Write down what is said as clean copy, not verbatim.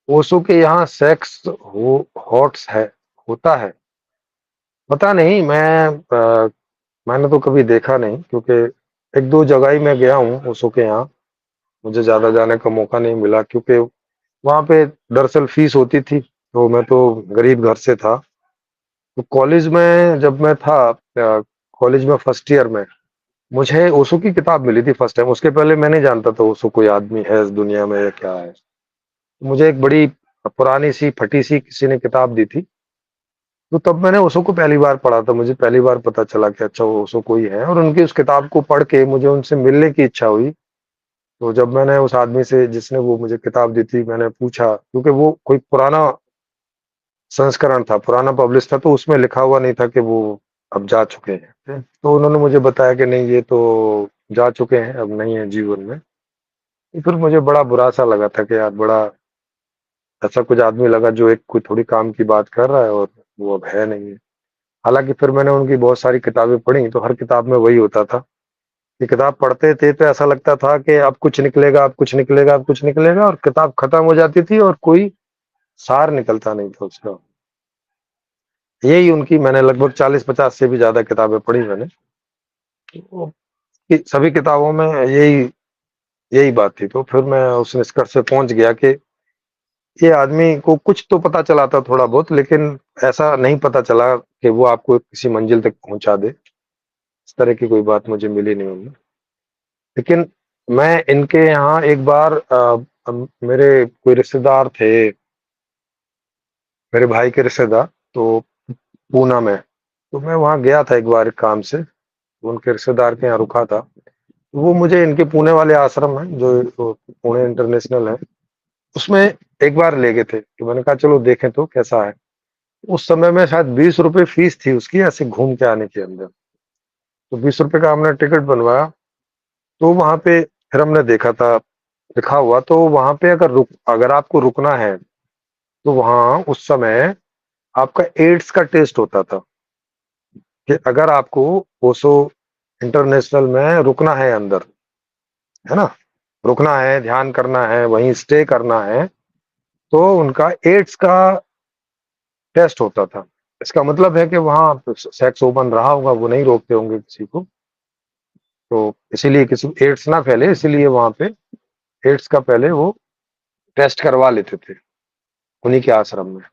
ओशो के यहाँ सेक्स हो हॉट्स है होता है? पता नहीं मैंने तो कभी देखा नहीं क्योंकि 1-2 जगह ही मैं गया हूँ ओशो के यहाँ। मुझे ज़्यादा जाने का मौका नहीं मिला क्योंकि वहाँ पे दरअसल फ़ीस होती थी, तो मैं तो गरीब घर से था। तो कॉलेज में जब मैं था कॉलेज में फर्स्ट ईयर में, मुझे ओशो की किताब मिली थी फर्स्ट टाइम। उसके पहले मैं नहीं जानता था ओशो कोई आदमी है इस दुनिया में या क्या है। मुझे एक बड़ी पुरानी सी फटी सी किसी ने किताब दी थी, तो तब मैंने ओशो को पहली बार पढ़ा था। मुझे पहली बार पता चला कि अच्छा ओशो कोई है और उनकी उस किताब को पढ़ के मुझे उनसे मिलने की इच्छा हुई। तो जब मैंने उस आदमी से जिसने वो मुझे किताब दी थी मैंने पूछा क्योंकि वो कोई पुराना संस्करण था, पुराना पब्लिश था, तो उसमें लिखा हुआ नहीं था कि वो अब जा चुके हैं। तो उन्होंने मुझे बताया कि नहीं ये तो जा चुके हैं, अब नहीं है जीवन में। तो फिर मुझे बड़ा बुरा-सा लगा था कि यार बड़ा ऐसा कुछ आदमी लगा जो एक कोई थोड़ी काम की बात कर रहा है और वो अब है नहीं है। हालाँकि फिर मैंने उनकी बहुत सारी किताबें पढ़ी, तो हर किताब में वही होता था कि किताब पढ़ते थे तो ऐसा लगता था कि अब कुछ निकलेगा, अब कुछ निकलेगा, अब कुछ निकलेगा और किताब खत्म हो जाती थी और कोई सार निकलता नहीं था उसका। यही उनकी मैंने लगभग 40-50 से भी ज़्यादा किताबें पढ़ी मैंने। तो कि सभी किताबों में यही यही बात थी। तो फिर मैं उस निष्कर्ष पे पहुँच गया कि ये आदमी को कुछ तो पता चला था थोड़ा बहुत, लेकिन ऐसा नहीं पता चला कि वो आपको किसी मंजिल तक पहुँचा दे। इस तरह की कोई बात मुझे मिली नहीं उनमें। लेकिन मैं इनके यहाँ एक बार मेरे कोई रिश्तेदार थे, मेरे भाई के रिश्तेदार, तो पूना में। तो मैं वहाँ गया था एक बार काम से, उनके रिश्तेदार के यहाँ रुका था। वो मुझे इनके पुणे वाले आश्रम है जो पुणे इंटरनेशनल है, उसमें एक बार ले गए थे। तो मैंने कहा चलो देखें तो कैसा है। उस समय में शायद ₹20 फीस थी उसकी ऐसे घूम के आने के अंदर। तो ₹20 का हमने टिकट बनवाया, तो वहाँ पे फिर हमने देखा था लिखा हुआ, तो वहाँ पे अगर आपको रुकना है, तो वहाँ उस समय आपका एड्स का टेस्ट होता था कि अगर आपको ओशो इंटरनेशनल में रुकना है अंदर, है ना? रुकना है, ध्यान करना है, वहीं स्टे करना है, तो उनका एड्स का टेस्ट होता था। इसका मतलब है कि वहाँ सेक्स ओपन रहा होगा, वो नहीं रोकते होंगे किसी को, तो इसीलिए किसी को एड्स ना फैले इसीलिए वहाँ पे एड्स का पहले वो टेस्ट करवा लेते थे, उन्हीं के आश्रम में।